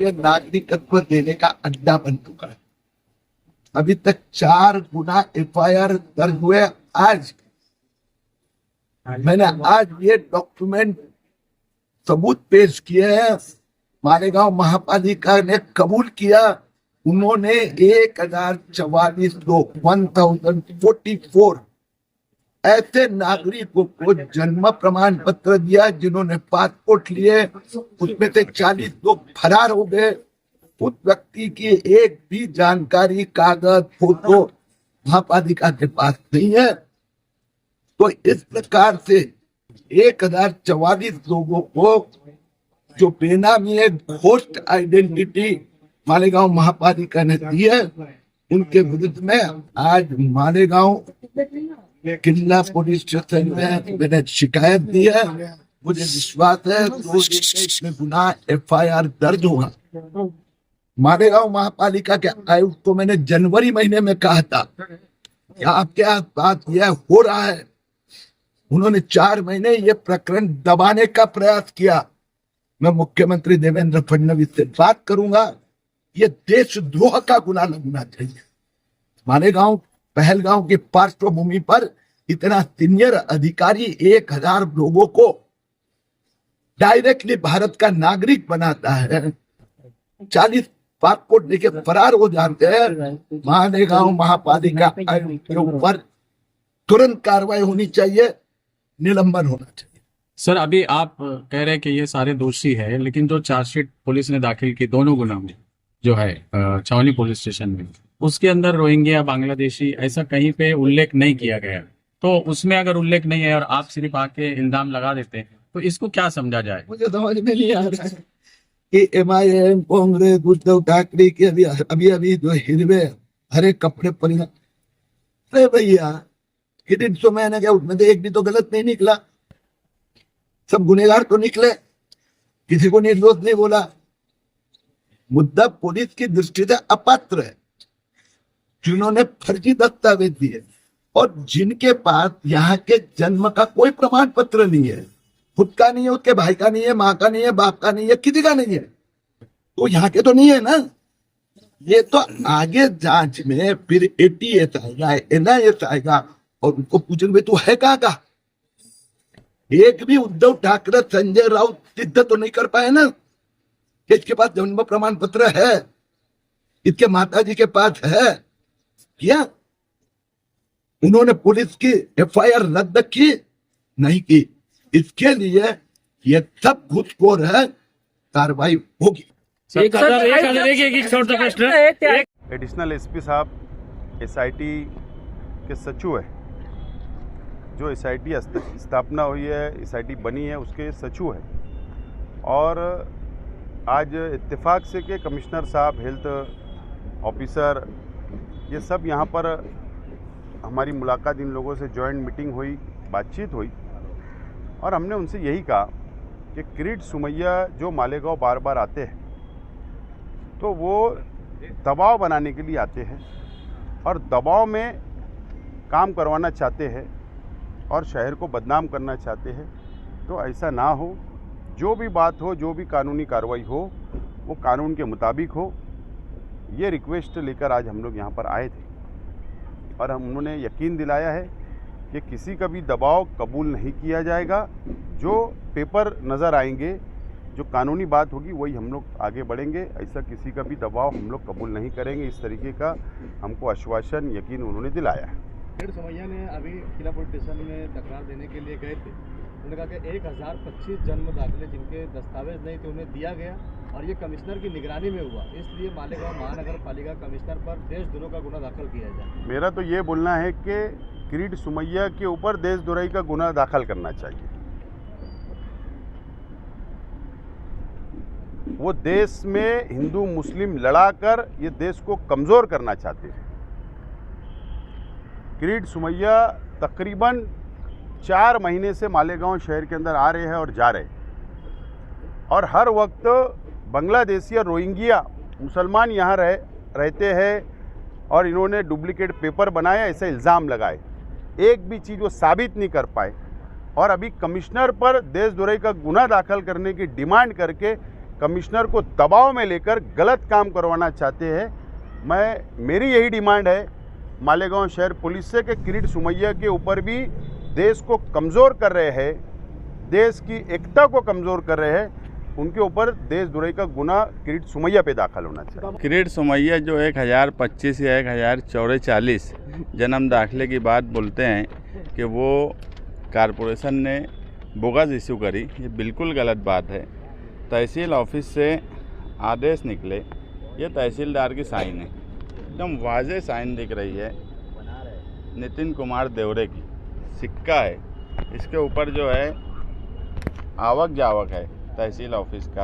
लिए नागरिकत्व देने का अड्डा बन चुका है। अभी तक 4 गुना FIR दर्ज हुए। आज मैंने ये डॉक्यूमेंट सबूत पेश किए हैं। मालेगांव महापालिका ने कबूल किया, उन्होंने 1044 लोग 1044 ऐसे नागरिकों को जन्म प्रमाण पत्र दिया जिन्होंने पासपोर्ट लिए। उसमें से 40 लोग फरार हो गए। उस व्यक्ति की एक भी जानकारी, कागज, फोटो महापालिका के पास नहीं है। तो इस प्रकार से 1044 लोगों को जो बेनामी है घोस्ट आइडेंटिटी मालेगांव महापालिका ने दी है, उनके विरुद्ध में आज मालेगांव किला पुलिस स्टेशन में मैंने शिकायत दी है। मुझे विश्वास है इसमें गुनाह FIR दर्ज होगा। मालेगांव महापालिका के आयुक्त को मैंने जनवरी महीने में कहा था कि आपके आसपास यह हो रहा है। उन्होंने 4 महीने ये प्रकरण दबाने का प्रयास किया। मैं मुख्यमंत्री देवेंद्र फडणवीस से बात करूंगा, ये देशद्रोह का गुनाह लगना चाहिए। मालेगांव पहलगांव की पार्श्वभूमि पर इतना सीनियर अधिकारी 1000 लोगों को डायरेक्टली भारत का नागरिक बनाता है, 40 पासपोर्ट लेके फरार हो जाते हैं। मालेगांव महापालिका आयुक्त के ऊपर तुरंत कार्रवाई होनी चाहिए, निलंबन होना चाहिए। सर, अभी आप कह रहे हैं कि ये सारे दोषी है, लेकिन जो चार्जशीट पुलिस ने दाखिल की दोनों गुना में जो है छावनी पुलिस स्टेशन में, उसके अंदर रोहिंग्या, बांग्लादेशी ऐसा कहीं पे उल्लेख नहीं किया गया। तो उसमें अगर उल्लेख नहीं है और आप सिर्फ आके इल्जाम लगा देते हैं, तो इसको क्या समझा जाए? मुझे समझ में नहीं आ रहा है कि MIM, कांग्रेस, उद्धव ठाकरे के अभी जो हिरवे हरे कपड़े पहने, अरे भैया कितने 100 मैंने क्या उसमें एक भी तो गलत नहीं निकला। सब गुनेगार तो निकले, किसी को निर्दोष नहीं बोला। मुद्दा पुलिस की दृष्टि से अपात्र है जिन्होंने फर्जी दस्तावेज दिए और जिनके पास यहाँ के जन्म का कोई प्रमाण पत्र नहीं है, खुद का नहीं है, उसके भाई का नहीं है, माँ का नहीं है, बाप का नहीं है, किसी का नहीं है, तो यहाँ के तो नहीं है ना। ये तो आगे जांच में फिर ATS आएगा, NIS आएगा और उनको पूछेंगे तू है कहाँ का। एक भी उद्धव ठाकरे, संजय राउत सिद्ध तो नहीं कर पाए ना कि इसके पास जन्म प्रमाण पत्र है, इसके माताजी के पास है। क्या उन्होंने पुलिस की FIR रद्द की? नहीं की। इसके लिए ये सब घुसखोर है, कार्रवाई होगी। एडिशनल SP साहब SIT के सचिव है। जो SIT स्थापना हुई है, SIT बनी है, उसके सचिव है। और आज इत्तेफाक से के कमिश्नर साहब, हेल्थ ऑफिसर, ये सब यहाँ पर हमारी मुलाकात, इन लोगों से जॉइंट मीटिंग हुई, बातचीत हुई और हमने उनसे यही कहा कि किरीट सुमैया जो मालेगांव बार बार आते हैं तो वो दबाव बनाने के लिए आते हैं और दबाव में काम करवाना चाहते हैं और शहर को बदनाम करना चाहते हैं। तो ऐसा ना हो, जो भी बात हो, जो भी कानूनी कार्रवाई हो, वो कानून के मुताबिक हो। ये रिक्वेस्ट लेकर आज हम लोग यहाँ पर आए थे और उन्होंने यकीन दिलाया है कि किसी का भी दबाव कबूल नहीं किया जाएगा। जो पेपर नज़र आएंगे, जो कानूनी बात होगी, वही हम लोग आगे बढ़ेंगे। ऐसा किसी का भी दबाव हम लोग कबूल नहीं करेंगे। इस तरीके का हमको आश्वासन, यकीन उन्होंने दिलाया है। सुमैया ने अभी किला पुलिस स्टेशन में तकरार देने के लिए गए थे। उन्होंने कहा कि 1025 जन्म दाखिले जिनके दस्तावेज नहीं थे उन्हें दिया गया और ये कमिश्नर की निगरानी में हुआ, इसलिए मालेगांव महानगर पालिका कमिश्नर पर देशद्रोह का गुना दाखिल किया जाए। मेरा तो ये बोलना है कि किरीट सुमैया के ऊपर देशद्रोही का गुना दाखिल करना चाहिए। वो देश में हिंदू मुस्लिम लड़ाकर ये देश को कमज़ोर करना चाहते हैं। किरीट सुमैया तकरीबन 4 महीने से मालेगांव शहर के अंदर आ रहे हैं और जा रहे हैं और हर वक्त बांग्लादेशी और रोहिंग्या मुसलमान यहाँ रहते हैं और इन्होंने डुप्लीकेट पेपर बनाए, ऐसा इल्ज़ाम लगाए। एक भी चीज़ वो साबित नहीं कर पाए और अभी कमिश्नर पर देशद्रोही का गुना दाखिल करने की डिमांड करके कमिश्नर को दबाव में लेकर गलत काम करवाना चाहते हैं। मेरी यही डिमांड है मालेगांव शहर पुलिस से कि किरीट सोमैया के ऊपर भी देश को कमज़ोर कर रहे हैं, देश की एकता को कमज़ोर कर रहे हैं, उनके ऊपर देशद्रोही का गुना किरीट सोमैया पे दाखिल होना चाहिए। किरीट सोमैया जो 1025 या 1044 जन्म दाखिले की बात बोलते हैं कि वो कारपोरेशन ने बोगस इशू करी, ये बिल्कुल गलत बात है। तहसील ऑफिस से आदेश निकले, ये तहसीलदार की साइन है, एकदम वाज़ेह साइन दिख रही है, नितिन कुमार देवरे की सिक्का है, इसके ऊपर जो है आवक जावक है तहसील ऑफिस का।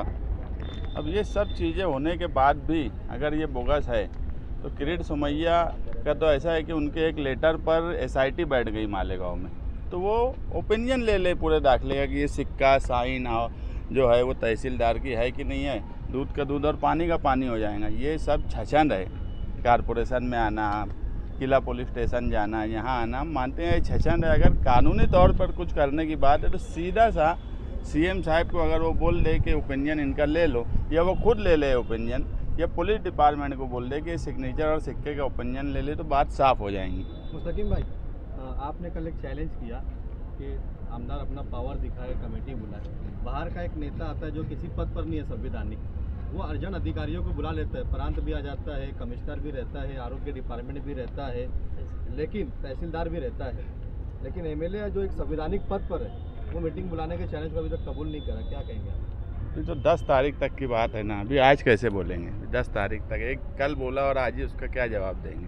अब ये सब चीज़ें होने के बाद भी अगर ये बोगस है तो किरीट सोमैया का तो ऐसा है कि उनके एक लेटर पर एसआईटी बैठ गई मालेगांव में, तो वो ओपिनियन ले ले पूरे दाखिले का कि ये सिक्का साइन जो है वो तहसीलदार की है कि नहीं है, दूध का दूध और पानी का पानी हो जाएगा। ये सब छछंद है, कारपोरेशन में आना, किला पुलिस स्टेशन जाना, यहाँ आना, मानते हैं ये छछंद है। अगर कानूनी तौर पर कुछ करने की बात है तो सीधा सा सीएम साहब को अगर वो बोल दे कि ओपिनियन इनका ले लो, या वो खुद ले ले ओपिनियन, या पुलिस डिपार्टमेंट को बोल दे कि सिग्नेचर और सिक्के का ओपिनियन ले ले, तो बात साफ़ हो जाएंगी। मुस्तकीम भाई, आपने कल एक चैलेंज किया कि आमदार अपना पावर दिखाए, कमेटी बुलाए। बाहर का एक नेता आता है जो किसी पद पर नहीं है संवैधानिक, वो अर्जन अधिकारियों को बुला लेता है, प्रांत भी आ जाता है, कमिश्नर भी रहता है, आरोग्य डिपार्टमेंट भी रहता है, लेकिन तहसीलदार भी रहता है, लेकिन एमएलए जो एक संवैधानिक पद पर है वो मीटिंग बुलाने के चैलेंज को अभी तक कबूल नहीं करा, क्या कहेंगे आप? ये तो 10 तारीख तक की बात है ना, अभी आज कैसे बोलेंगे? 10 तारीख तक, एक कल बोला और आज ही उसका क्या जवाब देंगे?